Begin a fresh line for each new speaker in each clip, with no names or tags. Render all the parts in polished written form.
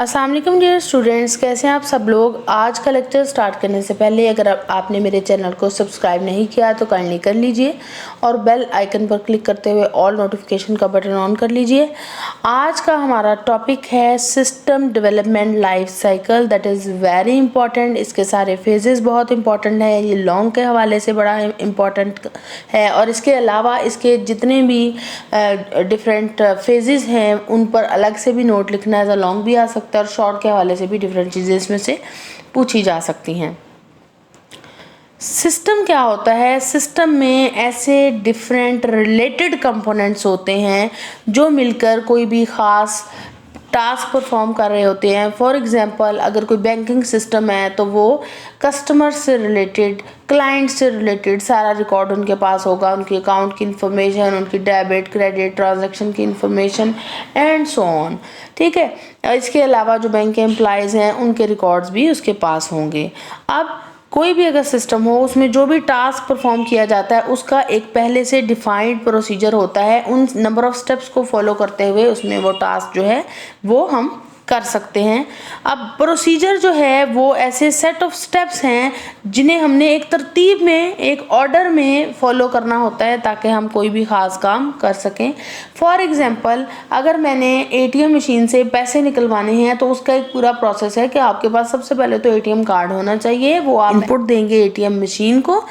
अस्सलाम वालेकुम dear students, कैसे हैं आप सब लोग। आज का लेक्चर स्टार्ट करने से पहले अगर आपने मेरे चैनल को सब्सक्राइब नहीं किया तो काइंडली कर लीजिए और बेल आइकन पर क्लिक करते हुए ऑल नोटिफिकेशन का बटन ऑन कर लीजिए। आज का हमारा टॉपिक है system development life cycle, that is very important. इसके सारे फेजेस बहुत इंपॉर्टेंट है, ये लॉन्ग के हवाले से बड़ा इम्पॉर्टेंट है और इसके अलावा इसके जितने भी डिफरेंट फेजेस हैं उन पर अलग से भी नोट लिखना है। लॉन्ग भी आ सकता है और शॉर्ट के हवाले से भी डिफरेंट चीज़ें इसमें से पूछी जा सकती हैं। सिस्टम क्या होता है? सिस्टम में ऐसे डिफरेंट रिलेटेड कंपोनेंट्स होते हैं जो मिलकर कोई भी ख़ास टास्क परफॉर्म कर रहे होते हैं। फॉर एग्जांपल, अगर कोई बैंकिंग सिस्टम है तो वो कस्टमर से रिलेटेड, क्लाइंट से रिलेटेड सारा रिकॉर्ड उनके पास होगा, उनके अकाउंट की इंफॉर्मेशन, उनकी डेबिट क्रेडिट ट्रांजैक्शन की इंफॉर्मेशन एंड सो ऑन। ठीक है, इसके अलावा जो बैंक के एम्प्लॉयज़ हैं उनके रिकॉर्ड्स भी उसके पास होंगे। अब कोई भी अगर सिस्टम हो उसमें जो भी टास्क परफॉर्म किया जाता है उसका एक पहले से डिफाइंड प्रोसीजर होता है। उन नंबर ऑफ स्टेप्स को फॉलो करते हुए उसमें वो टास्क जो है वो हम कर सकते हैं। अब प्रोसीजर जो है वो ऐसे सेट ऑफ स्टेप्स हैं जिन्हें हमने एक तरतीब में, एक ऑर्डर में फॉलो करना होता है ताकि हम कोई भी ख़ास काम कर सकें। फॉर एग्जांपल, अगर मैंने एटीएम मशीन से पैसे निकलवाने हैं तो उसका एक पूरा प्रोसेस है कि आपके पास सबसे पहले तो एटीएम कार्ड होना चाहिए, वो आप इनपुट देंगे एटीएम मशीन को।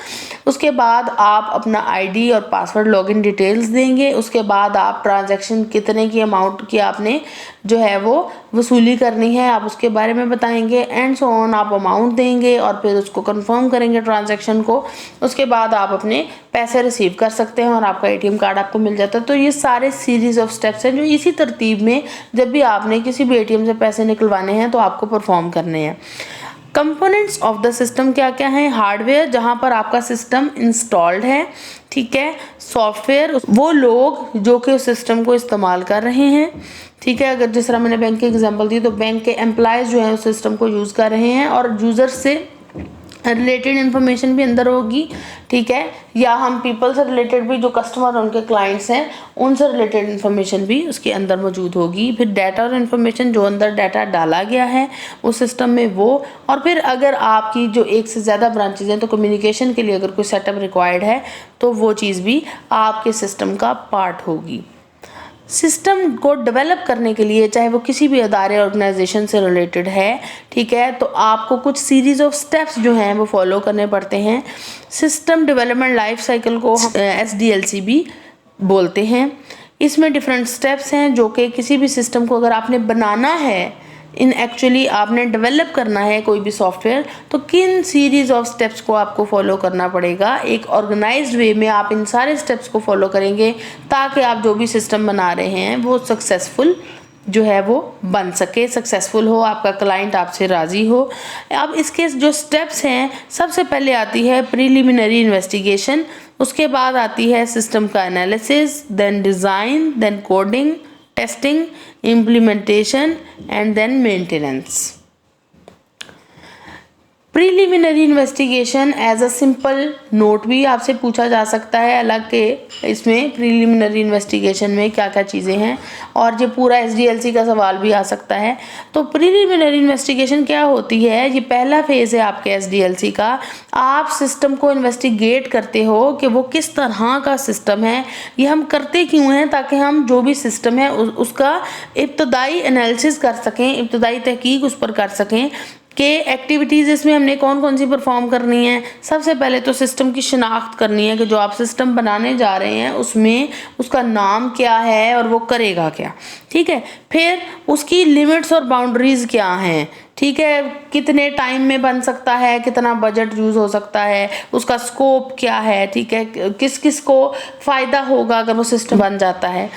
उसके बाद आप अपना आईडी और पासवर्ड लॉगिन डिटेल्स देंगे। उसके बाद आप ट्रांजैक्शन कितने की अमाउंट की आपने जो है वो वसूली करनी है आप उसके बारे में बताएंगे एंड सो ऑन। आप अमाउंट देंगे और फिर उसको कंफर्म करेंगे ट्रांजैक्शन को। उसके बाद आप अपने पैसे रिसीव कर सकते हैं और आपका एटीएम कार्ड आपको मिल जाता है। तो ये सारे सीरीज ऑफ स्टेप्स हैं जो इसी तरतीब में जब भी आपने किसी भी एटीएम से पैसे निकलवाने हैं तो आपको परफॉर्म करने हैं। कंपोनेंट्स ऑफ द सिस्टम क्या क्या हैं? हार्डवेयर, जहाँ पर आपका सिस्टम इंस्टॉल्ड है, ठीक है। सॉफ्टवेयर, वो लोग जो कि उस सिस्टम को इस्तेमाल कर रहे हैं, ठीक है। अगर जिस तरह मैंने बैंक के एग्जांपल दी तो बैंक के एम्प्लॉयज़ जो हैं उस सिस्टम को यूज़ कर रहे हैं और यूज़र से रिलेटेड इन्फॉर्मेशन भी अंदर होगी, ठीक है। या हम पीपल से रिलेटेड भी, जो कस्टमर उनके क्लाइंट्स हैं उनसे रिलेटेड इन्फॉर्मेशन भी उसके अंदर मौजूद होगी। फिर डाटा और इन्फॉर्मेशन, जो अंदर डाटा डाला गया है उस सिस्टम में वो। और फिर अगर आपकी जो एक से ज़्यादा ब्रांचेज हैं तो कम्युनिकेशन के लिए अगर कोई सेटअप रिक्वायर्ड है तो वो चीज़ भी आपके सिस्टम का पार्ट होगी। सिस्टम को डेवलप करने के लिए, चाहे वो किसी भी अदारे ऑर्गेनाइजेशन से रिलेटेड है, ठीक है, तो आपको कुछ सीरीज़ ऑफ स्टेप्स जो हैं वो फॉलो करने पड़ते हैं। सिस्टम डेवलपमेंट लाइफ साइकिल को SDLC भी बोलते हैं। इसमें डिफरेंट स्टेप्स हैं जो कि किसी भी सिस्टम को अगर आपने बनाना है, एक्चुअली आपने डेवलप करना है कोई भी सॉफ्टवेयर, तो किन सीरीज़ ऑफ स्टेप्स को आपको फॉलो करना पड़ेगा। एक ऑर्गेनाइज्ड वे में आप इन सारे स्टेप्स को फॉलो करेंगे ताकि आप जो भी सिस्टम बना रहे हैं वो सक्सेसफुल जो है वो बन सके, सक्सेसफुल हो, आपका क्लाइंट आपसे राज़ी हो। अब इसके जो स्टेप्स हैं, सबसे पहले आती है प्रीलिमिनरी इन्वेस्टिगेशन, उसके बाद आती है सिस्टम का analysis, then design, then coding, testing, implementation and then maintenance। Preliminary investigation as a simple note भी आपसे पूछा जा सकता है अलग के, इसमें प्रीलिमिनरी इन्वेस्टिगेशन में क्या क्या चीज़ें हैं, और ये पूरा SDLC का सवाल भी आ सकता है। तो प्रीलिमिनरी इन्वेस्टिगेशन क्या होती है? ये पहला फेज़ है आपके SDLC का। आप सिस्टम को इन्वेस्टिगेट करते हो कि वो किस तरह का सिस्टम है, ये हम करते क्यों हैं, ताकि हम जो भी सिस्टम है उसका इब्तदाई एनालिसिस कर सकें, इब्तदाई तहकीक उस पर कर सकें कि एक्टिविटीज़ इसमें हमने कौन कौन सी परफॉर्म करनी है। सबसे पहले तो सिस्टम की शिनाख्त करनी है कि जो आप सिस्टम बनाने जा रहे हैं उसमें उसका नाम क्या है और वो करेगा क्या, ठीक है। फिर उसकी लिमिट्स और बाउंड्रीज़ क्या हैं, ठीक है, कितने टाइम में बन सकता है, कितना बजट यूज़ हो सकता है, उसका स्कोप क्या है, ठीक है, किस किस को फ़ायदा होगा अगर वो सिस्टम बन जाता है,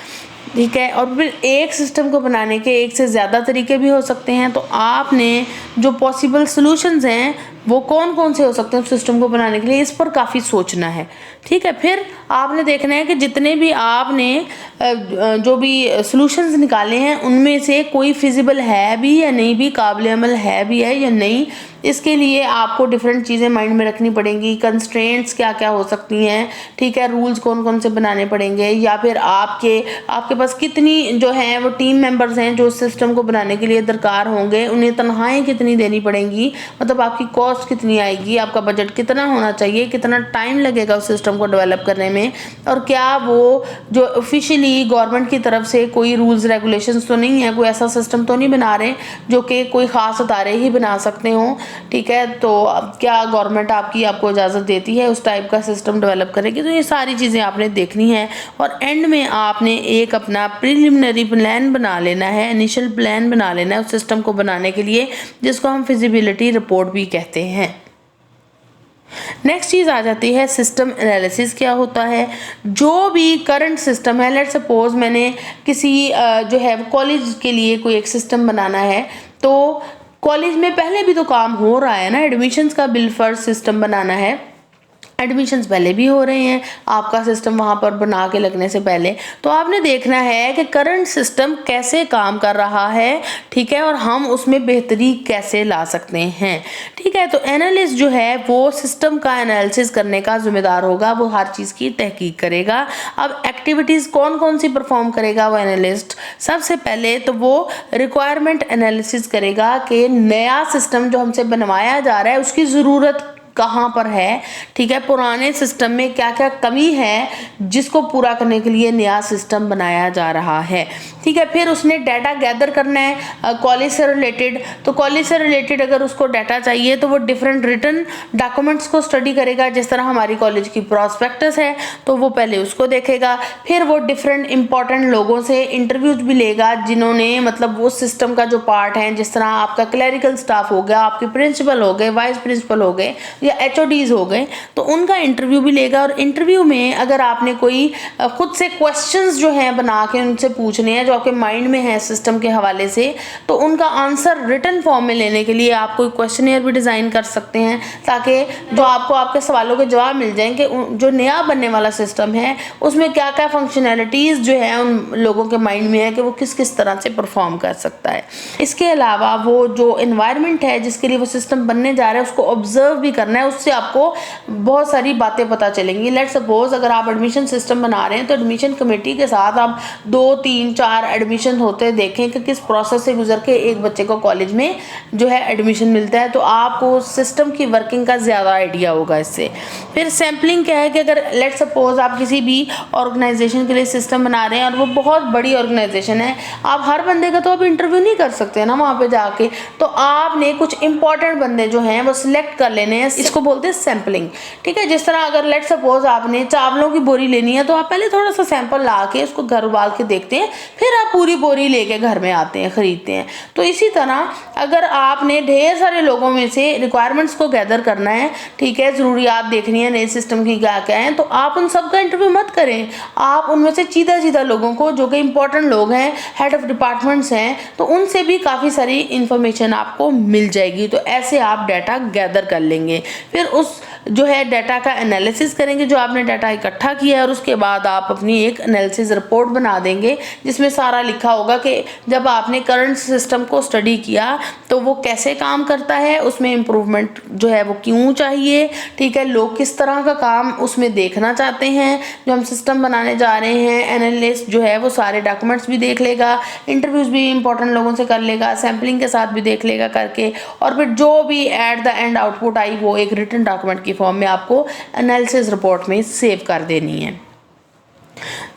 ठीक है। और फिर एक सिस्टम को बनाने के एक से ज़्यादा तरीके भी हो सकते हैं, तो आपने जो पॉसिबल सॉल्यूशंस हैं वो कौन कौन से हो सकते हैं उस सिस्टम को बनाने के लिए, इस पर काफ़ी सोचना है, ठीक है। फिर आपने देखना है कि जितने भी आपने जो भी सॉल्यूशंस निकाले हैं उनमें से कोई फिजिबल है भी या नहीं भी, काबिल अमल है भी है या नहीं। इसके लिए आपको डिफरेंट चीज़ें माइंड में रखनी पड़ेंगी। कंस्ट्रेंट्स क्या क्या हो सकती हैं, ठीक है, रूल्स कौन कौन से बनाने पड़ेंगे, या फिर आपके पास कितनी जो है वो टीम मेंबर्स हैं जो सिस्टम को बनाने के लिए दरकार होंगे, उन्हें तनख्वाहें कितनी देनी पड़ेंगी, मतलब आपकी कॉस्ट कितनी आएगी, आपका बजट कितना होना चाहिए, कितना टाइम लगेगा उस सिस्टम को डेवलप करने में, और क्या वो जो ऑफिशियली गवर्नमेंट की तरफ से कोई रूल्स रेगुलेशंस तो नहीं है, कोई ऐसा सिस्टम तो नहीं बना रहे जो कि कोई ख़ास अदारे ही बना सकते हों, ठीक है। तो अब क्या गवर्नमेंट आपको इजाज़त देती है उस टाइप का सिस्टम डेवलप करेगी। तो ये सारी चीज़ें आपने देखनी है और एंड में आपने एक अपना प्रिलिमिनरी प्लान बना लेना है, इनिशियल प्लान बना लेना है उस सिस्टम को बनाने के लिए, जिसको हम फिजिबिलिटी रिपोर्ट भी कहते हैं। नेक्स्ट चीज़ आ जाती है सिस्टम एनालिसिस। क्या होता है, जो भी करंट सिस्टम है, लेट्स सपोज मैंने किसी जो है कॉलेज के लिए कोई एक सिस्टम बनाना है, तो कॉलेज में पहले भी तो काम हो रहा है ना, एडमिशन्स का बिल फर्स्ट सिस्टम बनाना है, एडमिशन्स पहले भी हो रहे हैं आपका सिस्टम वहाँ पर बना के लगने से पहले। तो आपने देखना है कि करंट सिस्टम कैसे काम कर रहा है, ठीक है, और हम उसमें बेहतरी कैसे ला सकते हैं, ठीक है। तो एनालिस्ट जो है वो सिस्टम का एनालिसिस करने का जिम्मेदार होगा, वो हर चीज़ की तहकीक करेगा। अब एक्टिविटीज़ कौन कौन सी परफॉर्म करेगा वो एनालिस्ट, सबसे पहले तो वो रिक्वायरमेंट एनालिसिस करेगा कि नया सिस्टम जो हमसे बनवाया जा रहा है उसकी ज़रूरत कहाँ पर है, ठीक है, पुराने सिस्टम में क्या क्या कमी है जिसको पूरा करने के लिए नया सिस्टम बनाया जा रहा है, ठीक है। फिर उसने डाटा गैदर करना है कॉलेज से रिलेटेड। तो कॉलेज से रिलेटेड अगर उसको डाटा चाहिए तो वो डिफरेंट रिटन डॉक्यूमेंट्स को स्टडी करेगा, जिस तरह हमारी कॉलेज की प्रॉस्पेक्टस है तो वो पहले उसको देखेगा। फिर वो डिफरेंट इंपॉर्टेंट लोगों से इंटरव्यूज भी लेगा जिन्होंने मतलब वो सिस्टम का जो पार्ट है, जिस तरह आपका क्लरिकल स्टाफ हो गया, आपके प्रिंसिपल हो गए, वाइस प्रिंसिपल हो गए या HODs हो गए, तो उनका इंटरव्यू भी लेगा। और इंटरव्यू में अगर आपने कोई खुद से क्वेश्चंस जो हैं बना के उनसे पूछने हैं जो आपके माइंड में है सिस्टम के हवाले से, तो उनका आंसर रिटन फॉर्म में लेने के लिए आप कोई क्वेश्चनियर भी डिज़ाइन कर सकते हैं, ताकि जो आपको आपके सवालों के जवाब मिल जाएं कि जो नया बनने वाला सिस्टम है उसमें क्या क्या फंक्शनैलिटीज़ जो है उन लोगों के माइंड में है कि वो किस किस तरह से परफॉर्म कर सकता है। इसके अलावा वो जो इन्वायरमेंट है जिसके लिए वो सिस्टम बनने जा रहा है उसको ऑब्जर्व भी करना है, उससे आपको बहुत सारी बातें पता चलेंगी। लेट्स सपोज अगर आप एडमिशन सिस्टम बना रहे हैं तो एडमिशन कमेटी के साथ आप 2, 3, 4 एडमिशन होते देखें कि किस प्रोसेस से गुजर के एक बच्चे को कॉलेज में जो है एडमिशन मिलता है, तो आपको सिस्टम की वर्किंग का ज़्यादा आइडिया होगा इससे। फिर सैम्पलिंग क्या है कि अगर लेट्स सपोज आप किसी भी ऑर्गेनाइजेशन के लिए सिस्टम बना रहे हैं और वो बहुत बड़ी ऑर्गेनाइजेशन है, आप हर बंदे का तो आप इंटरव्यू नहीं कर सकते ना वहाँ पे जाके, तो आपने कुछ इंपॉर्टेंट बंदे जो हैं वो सिलेक्ट कर लेने हैं, इसको बोलते हैं सैम्पलिंग, ठीक है। जिस तरह अगर लेट्स सपोज आपने चावलों की बोरी लेनी है तो आप पहले थोड़ा सा सैंपल ला के उसको घर उबाल के देखते हैं, फिर आप पूरी बोरी लेके घर में आते हैं, खरीदते हैं। तो इसी तरह अगर आपने ढेर सारे लोगों में से रिक्वायरमेंट्स को गैदर करना है, ठीक है, ज़रूरियात देखनी है नए सिस्टम की क्या क्या है, तो आप उन सब का इंटरव्यू मत करें, आप उनमें से सीधा लोगों को जो कि इंपॉर्टेंट लोग हैं, हेड ऑफ डिपार्टमेंट्स हैं, तो उनसे भी काफ़ी सारी इंफॉर्मेशन आपको मिल जाएगी। तो ऐसे आप डाटा गैदर कर लेंगे, फिर उस जो है डाटा का एनालिसिस करेंगे जो आपने डाटा इकट्ठा किया है, और उसके बाद आप अपनी एक एनालिसिस रिपोर्ट बना देंगे जिसमें सारा लिखा होगा कि जब आपने करंट सिस्टम को स्टडी किया तो वो कैसे काम करता है, उसमें इम्प्रूवमेंट जो है वो क्यों चाहिए, ठीक है, लोग किस तरह का काम उसमें देखना चाहते हैं जो हम सिस्टम बनाने जा रहे हैं। एनालिस्ट जो है वो सारे डॉक्यूमेंट्स भी देख लेगा, इंटरव्यूज़ भी इंपॉर्टेंट लोगों से कर लेगा, सैम्पलिंग के साथ भी देख लेगा करके, और फिर जो भी at the end output I वो एक रिटन डॉक्यूमेंट की फॉर्म में आपको एनालिसिस रिपोर्ट में सेव कर देनी है।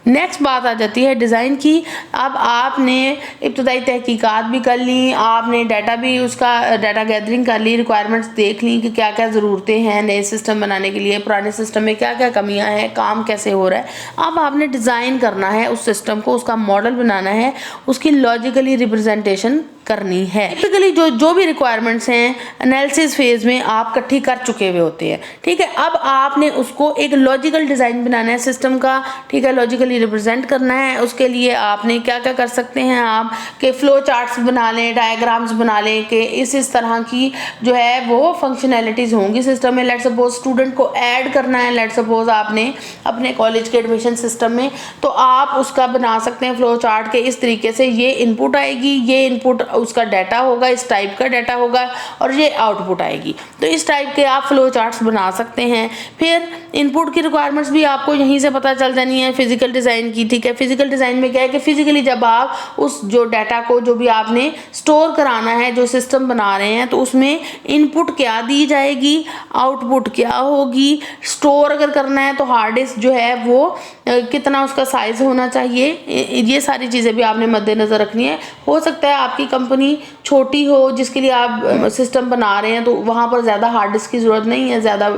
नेक्स्ट बात आ जाती है डिज़ाइन की। अब आपने इब्तदाई तहकीकात भी कर ली, आपने डाटा भी उसका डाटा गैदरिंग कर ली, रिक्वायरमेंट्स देख ली कि क्या क्या ज़रूरतें हैं नए सिस्टम बनाने के लिए, पुराने सिस्टम में क्या क्या कमियां हैं, काम कैसे हो रहा है। अब आपने डिज़ाइन करना है उस सिस्टम को, उसका मॉडल बनाना है, उसकी लॉजिकली रिप्रेजेंटेशन करनी है। टिपिकली जो भी रिक्वायरमेंट्स हैं एनालिसिस फेज में आप इकट्ठी कर चुके हुए होते हैं, ठीक है। अब आपने उसको एक लॉजिकल डिज़ाइन बनाना है सिस्टम का, ठीक है, लॉजिकली रिप्रेजेंट करना है, उसके लिए आपने क्या क्या कर सकते हैं आप कि फ्लो चार्ट्स बना लें, डायग्राम्स बना लें कि इस तरह की जो है वो फंक्शनैलिटीज़ होंगी सिस्टम में। लेट्स सपोज स्टूडेंट को ऐड करना है, लेट्स सपोज आपने अपने कॉलेज के एडमिशन सिस्टम में, तो आप उसका बना सकते हैं फ्लो चार्ट के इस तरीके से, ये इनपुट आएगी, ये इनपुट उसका डाटा होगा, इस टाइप का डाटा होगा, और ये आउटपुट आएगी। तो इस टाइप के आप फ्लो चार्ट्स बना सकते हैं। फिर इनपुट की रिक्वायरमेंट्स भी आपको यहीं से पता चल जानी है फिजिकल डिज़ाइन की, ठीक है। फिजिकल डिज़ाइन में क्या है कि फिजिकली जब आप उस जो डाटा को जो भी आपने स्टोर कराना है, जो सिस्टम बना रहे हैं, तो उसमें इनपुट क्या दी जाएगी, आउटपुट क्या होगी, स्टोर अगर करना है तो हार्ड डिस्क जो है वो कितना उसका साइज होना चाहिए, ये सारी चीज़ें भी आपने मद्देनज़र रखनी है। हो सकता है आपकी कंपनी छोटी हो जिसके लिए आप सिस्टम बना रहे हैं, तो वहाँ पर ज़्यादा हार्ड डिस्क की ज़रूरत नहीं है, ज़्यादा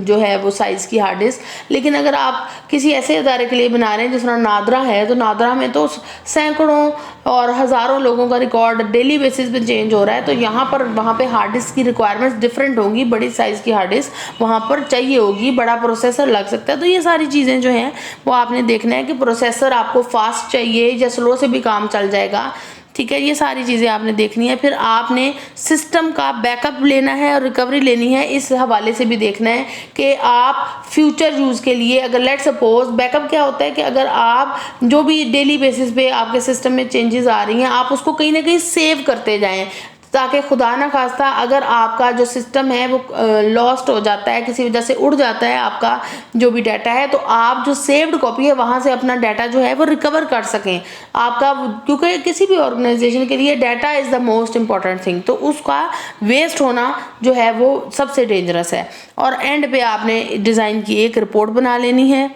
जो है वो साइज़ की हार्ड डिस्क। लेकिन अगर आप किसी ऐसे इदारे के लिए बना रहे हैं जिस तरह नादरा है, तो नादरा में तो सैकड़ों और हज़ारों लोगों का रिकॉर्ड डेली बेसिस पे चेंज हो रहा है, तो यहाँ पर वहाँ पे हार्ड डिस्क की रिक्वायरमेंट्स डिफरेंट होंगी। बड़ी साइज़ की हार्ड डिस्क वहाँ पर चाहिए होगी, बड़ा प्रोसेसर लग सकता है। तो ये सारी चीज़ें जो हैं वो आपने देखना है कि प्रोसेसर आपको फास्ट चाहिए या स्लो से भी काम चल जाएगा, ठीक है। ये सारी चीज़ें आपने देखनी है। फिर आपने सिस्टम का बैकअप लेना है और रिकवरी लेनी है, इस हवाले से भी देखना है कि आप फ्यूचर यूज़ के लिए, अगर लेट सपोज बैकअप क्या होता है कि अगर आप जो भी डेली बेसिस पे आपके सिस्टम में चेंजेस आ रही हैं, आप उसको कहीं ना कहीं सेव करते जाएं, ताकि खुदा ना खास्ता अगर आपका जो सिस्टम है वो लॉस्ट हो जाता है, किसी वजह से उड़ जाता है आपका जो भी डाटा है, तो आप जो सेव्ड कॉपी है वहाँ से अपना डाटा जो है वो रिकवर कर सकें आपका, क्योंकि किसी भी ऑर्गेनाइजेशन के लिए data is the most important thing. तो उसका वेस्ट होना जो है वो सबसे डेंजरस है। और एंड पे आपने डिज़ाइन की एक रिपोर्ट बना लेनी है।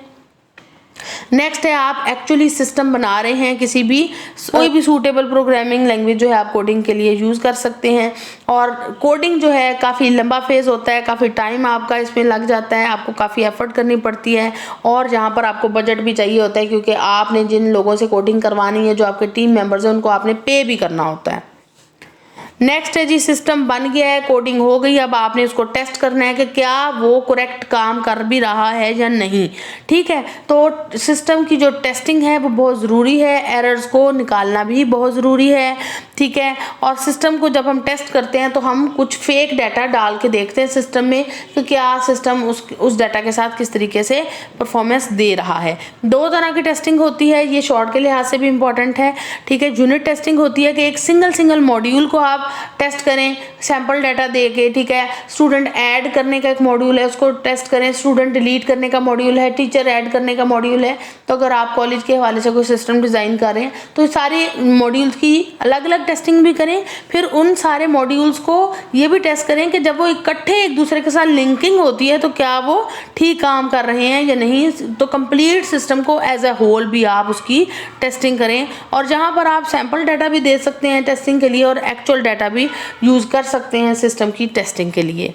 नेक्स्ट है आप एक्चुअली सिस्टम बना रहे हैं, किसी भी कोई भी सूटेबल प्रोग्रामिंग लैंग्वेज जो है आप कोडिंग के लिए यूज़ कर सकते हैं। और कोडिंग जो है काफ़ी लंबा फेज़ होता है, काफ़ी टाइम आपका इसमें लग जाता है, आपको काफ़ी एफर्ट करनी पड़ती है, और जहाँ पर आपको बजट भी चाहिए होता है, क्योंकि आपने जिन लोगों से कोडिंग करवानी है, जो आपके टीम मेंबर्स हैं, उनको आपने पे भी करना होता है। नेक्स्ट है जी, सिस्टम बन गया है, कोडिंग हो गई, अब आपने उसको टेस्ट करना है कि क्या वो करेक्ट काम कर भी रहा है या नहीं, ठीक है। तो सिस्टम की जो टेस्टिंग है वो बहुत ज़रूरी है, एरर्स को निकालना भी बहुत ज़रूरी है, ठीक है। और सिस्टम को जब हम टेस्ट करते हैं तो हम कुछ फेक डाटा डाल के देखते हैं सिस्टम में कि क्या सिस्टम उस डाटा के साथ किस तरीके से परफॉर्मेंस दे रहा है। दो तरह की टेस्टिंग होती है, ये शॉर्ट के लिहाज से भी इम्पॉर्टेंट है, ठीक है। यूनिट टेस्टिंग होती है कि एक सिंगल मॉड्यूल को आप टेस्ट करें सैंपल डाटा दे के, ठीक है। स्टूडेंट ऐड करने का एक मॉड्यूल है, उसको टेस्ट करें, स्टूडेंट डिलीट करने का मॉड्यूल है, टीचर ऐड करने का मॉड्यूल है। तो अगर आप कॉलेज के हवाले से कोई सिस्टम डिज़ाइन कर रहे हैं तो सारे मॉड्यूल्स की अलग अलग टेस्टिंग भी करें। फिर उन सारे मॉड्यूल्स को ये भी टेस्ट करें कि जब वो इकट्ठे एक दूसरे के साथ लिंकिंग होती है तो क्या वो ठीक काम कर रहे हैं या नहीं। तो कंप्लीट सिस्टम को एज अ होल भी आप उसकी टेस्टिंग करें, और जहाँ पर आप सैंपल डाटा भी दे सकते हैं टेस्टिंग के लिए और एक्चुअल डाटा भी यूज़ कर सकते हैं सिस्टम की टेस्टिंग के लिए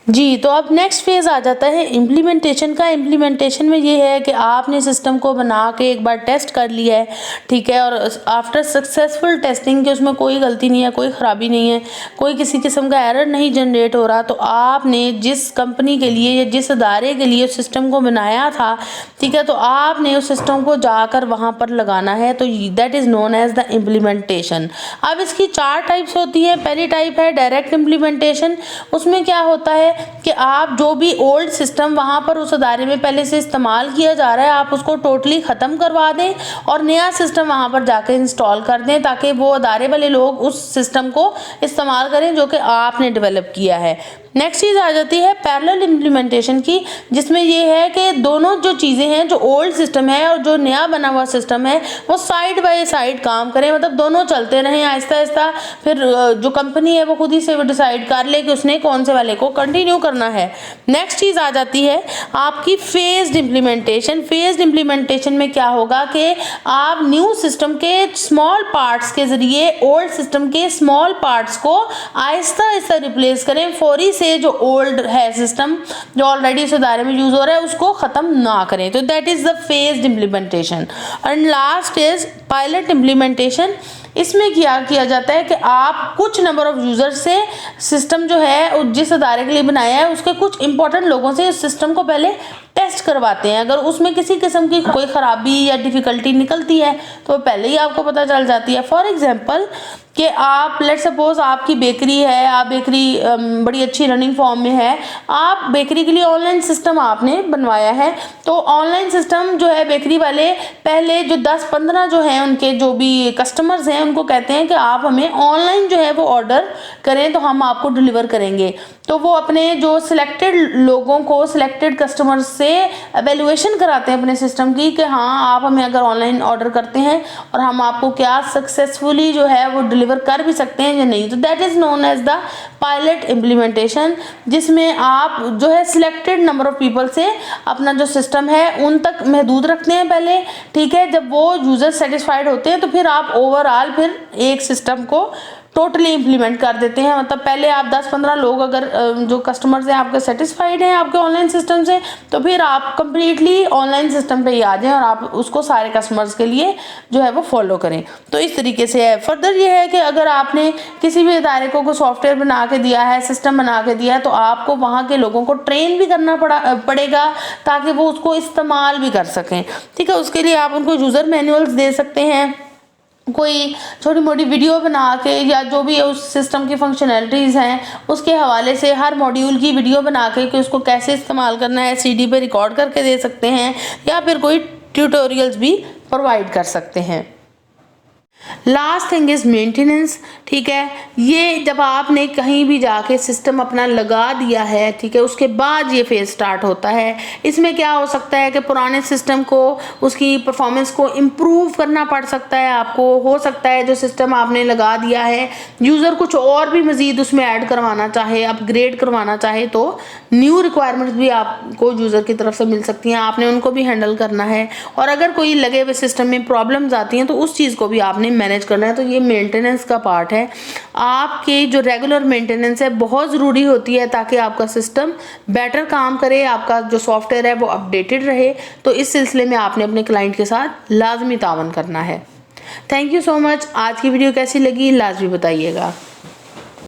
जी। तो अब नेक्स्ट फेज़ आ जाता है इम्प्लीमेंटेशन का। इम्प्लीमेंटेशन में ये है कि आपने सिस्टम को बना के एक बार टेस्ट कर लिया है, ठीक है, और आफ्टर सक्सेसफुल टेस्टिंग कि उसमें कोई गलती नहीं है, कोई ख़राबी नहीं है, कोई किसी किस्म का एरर नहीं जनरेट हो रहा, तो आपने जिस कंपनी के लिए या जिस इदारे के लिए सिस्टम को बनाया था, ठीक है, तो आपने उस सिस्टम को जाकर वहाँ पर लगाना है। तो that is known as the implementation. अब इसकी 4 टाइप्स होती है। पहली टाइप है डायरेक्ट इम्प्लीमेंटेशन। उसमें क्या होता है कि आप जो भी ओल्ड सिस्टम वहाँ पर उस अदारे में पहले से इस्तेमाल किया जा रहा है, आप उसको टोटली ख़त्म करवा दें और नया सिस्टम वहाँ पर जाके इंस्टॉल कर दें, ताकि वो अदारे वाले लोग उस सिस्टम को इस्तेमाल करें जो कि आपने डेवलप किया है। नेक्स्ट चीज़ आ जाती है पैरेलल इम्प्लीमेंटेशन की, जिसमें ये है कि दोनों जो चीज़ें हैं, जो ओल्ड सिस्टम है और जो नया बना हुआ सिस्टम है, वो साइड बाय साइड काम करें, मतलब दोनों चलते रहें आहिस्ता आहिस्ता। फिर जो कंपनी है वो खुद ही से वो डिसाइड कर ले कि उसने कौन से वाले को कंटिन्यू करना है। नेक्स्ट चीज़ आ जाती है आपकी फेज्ड इम्प्लीमेंटेशन। फेज्ड इम्प्लीमेंटेशन में क्या होगा कि आप न्यू सिस्टम के स्मॉल पार्ट्स के ज़रिए ओल्ड सिस्टम के स्मॉल पार्ट्स को आहिस्ता आहिस्ता रिप्लेस करें, फौरी से जो ओल्ड है सिस्टम जो ऑलरेडी उस इदारे में यूज़ हो रहा है उसको ख़त्म ना करें। तो that is the phased implementation. And last is pilot implementation. इसमें क्या किया जाता है कि आप कुछ नंबर ऑफ यूज़र से सिस्टम जो है जिस इदारे के लिए बनाया है उसके कुछ इंपॉर्टेंट लोगों से इस सिस्टम को पहले टेस्ट करवाते हैं। अगर उसमें किसी किस्म की कोई ख़राबी या डिफ़िकल्टी निकलती है तो पहले ही आपको पता चल जाती है। फॉर एग्ज़ाम्पल कि आप लेट्स सपोज़ आपकी बेकरी है, आप बेकरी बड़ी अच्छी रनिंग फॉर्म में है, आप बेकरी के लिए ऑनलाइन सिस्टम आपने बनवाया है। तो ऑनलाइन सिस्टम जो है बेकरी वाले पहले जो 10-15 जो हैं उनके जो भी कस्टमर्स हैं उनको कहते हैं कि आप हमें ऑनलाइन जो है वो ऑर्डर करें तो हम आपको डिलीवर करेंगे। तो वो अपने जो सिलेक्टेड लोगों को, सिलेक्टेड कस्टमर्स से एवेल्युएशन कराते हैं अपने सिस्टम की कि हाँ आप हमें अगर ऑनलाइन ऑर्डर करते हैं और हम आपको क्या सक्सेसफुली जो है वो डिलीवर कर भी सकते हैं या नहीं। तो that is known as the pilot implementation, जिसमें आप जो है सिलेक्टेड नंबर ऑफ पीपल से अपना जो सिस्टम है उन तक महदूद रखते हैं पहले, ठीक है। जब वो यूज़र सेटिस्फाइड होते हैं तो फिर आप ओवरऑल फिर एक सिस्टम को टोटली इम्प्लीमेंट कर देते हैं। मतलब पहले आप 10-15 लोग अगर जो कस्टमर्स हैं आपके सेटिस्फाइड हैं आपके ऑनलाइन सिस्टम से, तो फिर आप कंप्लीटली ऑनलाइन सिस्टम पे ही आ जाएं और आप उसको सारे कस्टमर्स के लिए जो है वो फॉलो करें। तो इस तरीके से है। फर्दर ये है कि अगर आपने किसी भी इदारे को कोई सॉफ्टवेयर बना के दिया है, सिस्टम बना के दिया है, तो आपको वहाँ के लोगों को ट्रेन भी करना पड़ेगा ताकि वो उसको इस्तेमाल भी कर सकें, ठीक है। उसके लिए आप उनको यूज़र मैनुअल्स दे सकते हैं, कोई छोटी मोटी वीडियो बना के, या जो भी उस सिस्टम की फंक्शनैलिटीज़ हैं उसके हवाले से हर मॉड्यूल की वीडियो बना के कि उसको कैसे इस्तेमाल करना है सीडी पे रिकॉर्ड करके दे सकते हैं, या फिर कोई ट्यूटोरियल्स भी प्रोवाइड कर सकते हैं। लास्ट थिंग इज़ मेंटेनेंस, ठीक है। ये जब आपने कहीं भी जाके सिस्टम अपना लगा दिया है, ठीक है, उसके बाद ये फेज स्टार्ट होता है। इसमें क्या हो सकता है कि पुराने सिस्टम को, उसकी परफॉर्मेंस को इम्प्रूव करना पड़ सकता है आपको। हो सकता है जो सिस्टम आपने लगा दिया है यूज़र कुछ और भी मज़ीद उसमें ऐड करवाना चाहे, अपग्रेड करवाना चाहे, तो न्यू रिक्वायरमेंट्स भी आपको यूज़र की तरफ से मिल सकती हैं, आपने उनको भी हैंडल करना है। और अगर कोई लगे हुए सिस्टम में प्रॉब्लम्स आती हैं तो उस चीज़ को भी आपने मैनेज करना है। तो ये मेंटेनेंस का पार्ट है। आपकी जो रेगुलर मेंटेनेंस है बहुत ज़रूरी होती है ताकि आपका सिस्टम बेटर काम करे, आपका जो सॉफ्टवेयर है वो अपडेटेड रहे। तो इस सिलसिले में आपने अपने क्लाइंट के साथ लाजमी तावन करना है। Thank you so much. आज की वीडियो कैसी लगी लाजमी बताइएगा।